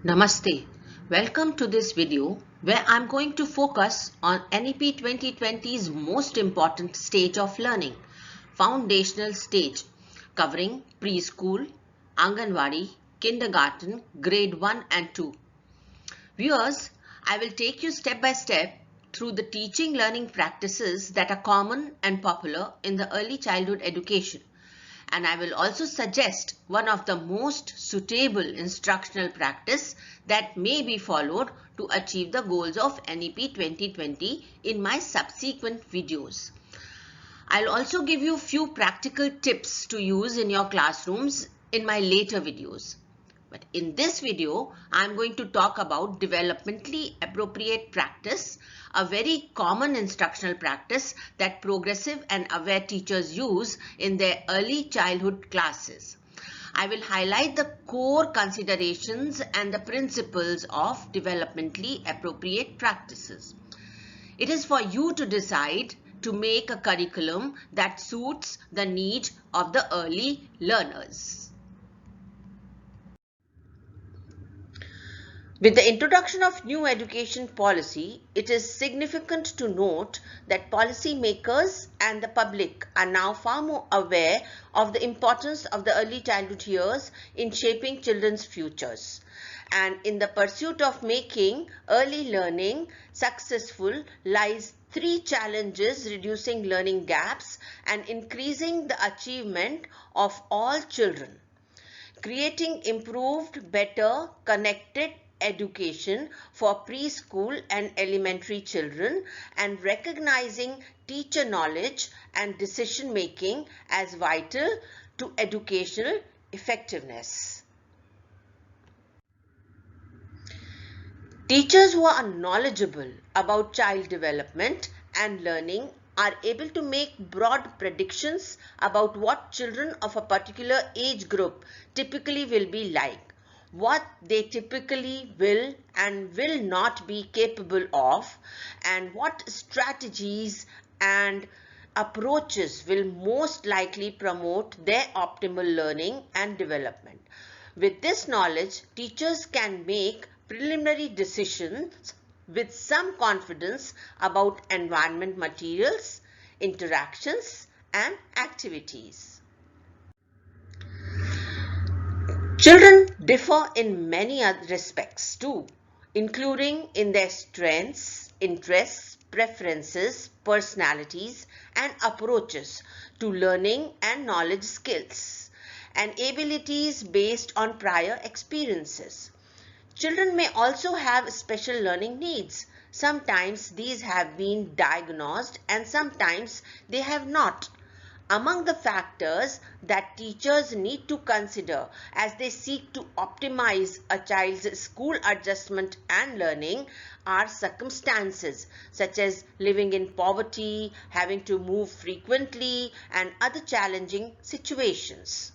Namaste. Welcome to this video where I'm going to focus on NEP 2020's most important stage of learning, foundational stage, covering preschool, Anganwadi, kindergarten, grade 1 and 2. Viewers, I will take you step by step through the teaching learning practices that are common and popular in the early childhood education. And I will also suggest one of the most suitable instructional practice that may be followed to achieve the goals of NEP 2020 in my subsequent videos. I'll also give you few practical tips to use in your classrooms in my later videos. But in this video, I'm going to talk about developmentally appropriate practice, a very common instructional practice that progressive and aware teachers use in their early childhood classes. I will highlight the core considerations and the principles of developmentally appropriate practices. It is for you to decide to make a curriculum that suits the need of the early learners. With the introduction of new education policy, it is significant to note that policymakers and the public are now far more aware of the importance of the early childhood years in shaping children's futures. And in the pursuit of making early learning successful lies three challenges: reducing learning gaps and increasing the achievement of all children, creating improved, better, connected education for preschool and elementary children, and recognizing teacher knowledge and decision making as vital to educational effectiveness. Teachers who are knowledgeable about child development and learning are able to make broad predictions about what children of a particular age group typically will be like, what they typically will and will not be capable of, and what strategies and approaches will most likely promote their optimal learning and development. With this knowledge, teachers can make preliminary decisions with some confidence about environment materials, interactions, and activities. Children differ in many other respects too, including in their strengths, interests, preferences, personalities, and approaches to learning and knowledge skills, and abilities based on prior experiences. Children may also have special learning needs. Sometimes these have been diagnosed and sometimes they have not. Among the factors that teachers need to consider as they seek to optimize a child's school adjustment and learning are circumstances such as living in poverty, having to move frequently, and other challenging situations.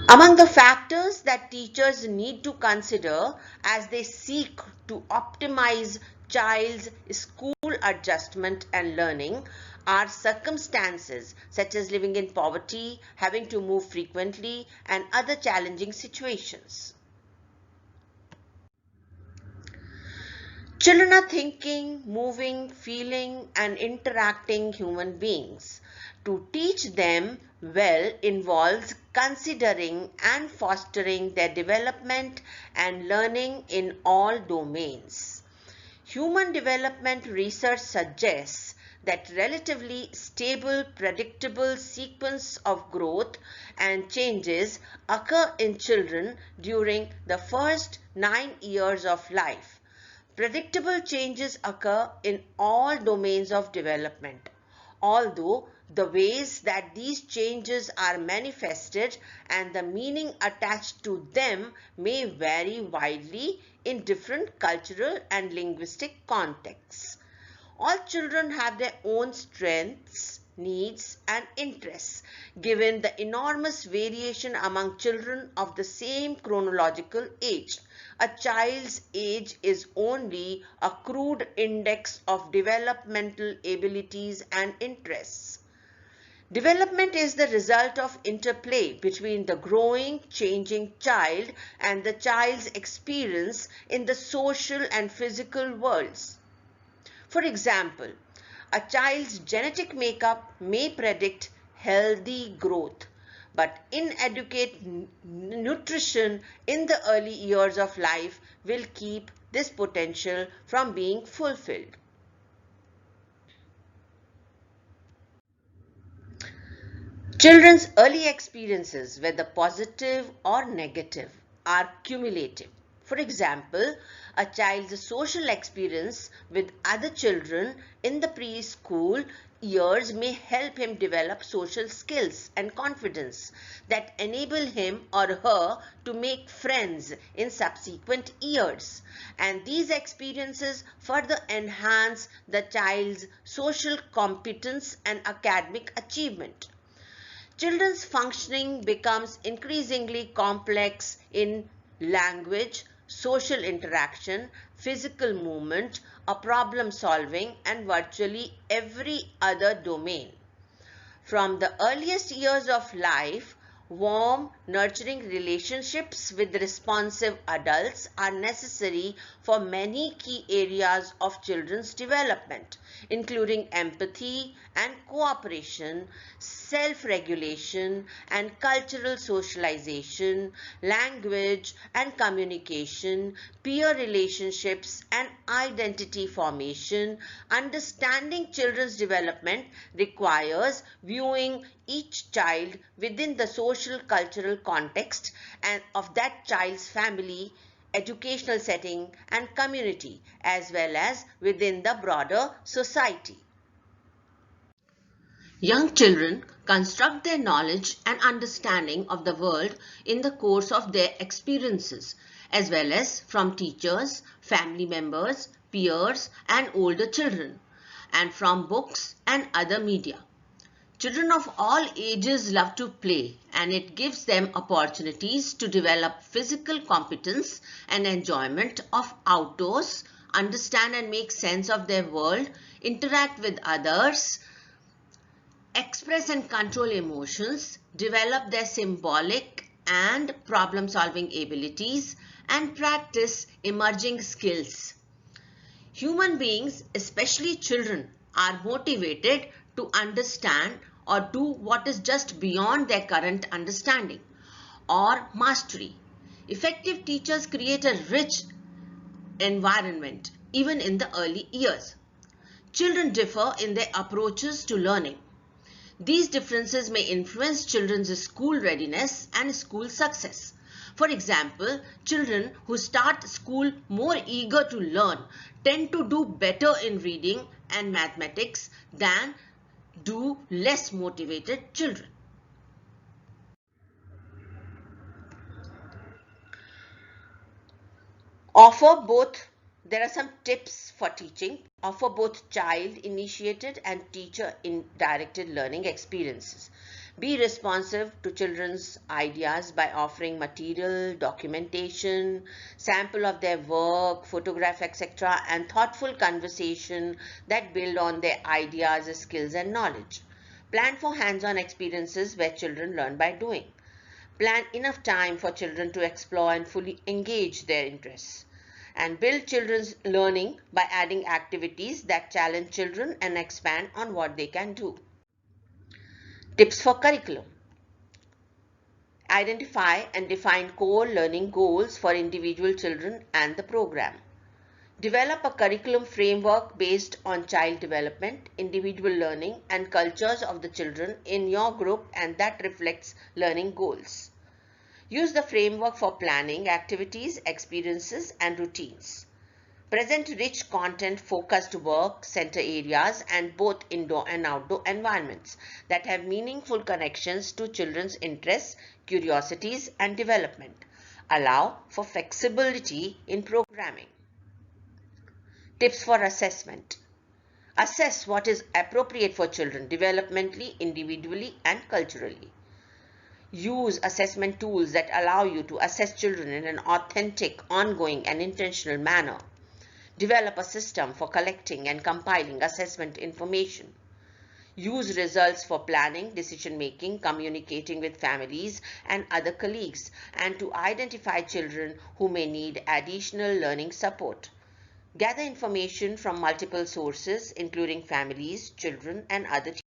Among the factors that teachers need to consider as they seek to optimize child's school adjustment and learning are circumstances such as living in poverty, having to move frequently, and other challenging situations. Children are thinking, moving, feeling, and interacting human beings. To teach them well involves considering and fostering their development and learning in all domains. Human development research suggests that relatively stable, predictable sequence of growth and changes occur in children during the first 9 years of life. Predictable changes occur in all domains of development, although the ways that these changes are manifested and the meaning attached to them may vary widely in different cultural and linguistic contexts. All children have their own strengths, needs, and interests, given the enormous variation among children of the same chronological age. A child's age is only a crude index of developmental abilities and interests. Development is the result of interplay between the growing, changing child and the child's experience in the social and physical worlds. For example, a child's genetic makeup may predict healthy growth, but inadequate nutrition in the early years of life will keep this potential from being fulfilled. Children's early experiences, whether positive or negative, are cumulative. For example, a child's social experience with other children in the preschool years may help him develop social skills and confidence that enable him or her to make friends in subsequent years. And these experiences further enhance the child's social competence and academic achievement. Children's functioning becomes increasingly complex in language, social interaction, physical movement, problem solving, and virtually every other domain. From the earliest years of life, warm, nurturing relationships with responsive adults are necessary for many key areas of children's development, including empathy and cooperation, self-regulation and cultural socialization, language and communication, peer relationships and identity formation. Understanding children's development requires viewing each child within the social cultural context and of that child's family, educational setting and community, as well as within the broader society. Young children construct their knowledge and understanding of the world in the course of their experiences, as well as from teachers, family members, peers, and older children, and from books and other media. Children of all ages love to play, and it gives them opportunities to develop physical competence and enjoyment of outdoors, understand and make sense of their world, interact with others, express and control emotions, develop their symbolic and problem-solving abilities, and practice emerging skills. Human beings, especially children, are motivated to understand or do what is just beyond their current understanding or mastery. Effective teachers create a rich environment even in the early years. Children differ in their approaches to learning. These differences may influence children's school readiness and school success. For example, children who start school more eager to learn tend to do better in reading and mathematics than do less motivated children. There are some tips for teaching. Offer both child-initiated and teacher-directed learning experiences. Be responsive to children's ideas by offering material, documentation, sample of their work, photograph, etc., and thoughtful conversation that build on their ideas, skills, and knowledge. Plan for hands-on experiences where children learn by doing. Plan enough time for children to explore and fully engage their interests. And build children's learning by adding activities that challenge children and expand on what they can do. Tips for curriculum. Identify and define core learning goals for individual children and the program. Develop a curriculum framework based on child development, individual learning, and cultures of the children in your group and that reflects learning goals. Use the framework for planning activities, experiences, and routines. Present rich content-focused work center areas and both indoor and outdoor environments that have meaningful connections to children's interests, curiosities, and development. Allow for flexibility in programming. Tips for assessment. Assess what is appropriate for children developmentally, individually, and culturally. Use assessment tools that allow you to assess children in an authentic, ongoing, and intentional manner. Develop a system for collecting and compiling assessment information. use results for planning, decision-making, communicating with families and other colleagues, and to identify children who may need additional learning support. Gather information from multiple sources, including families, children, and other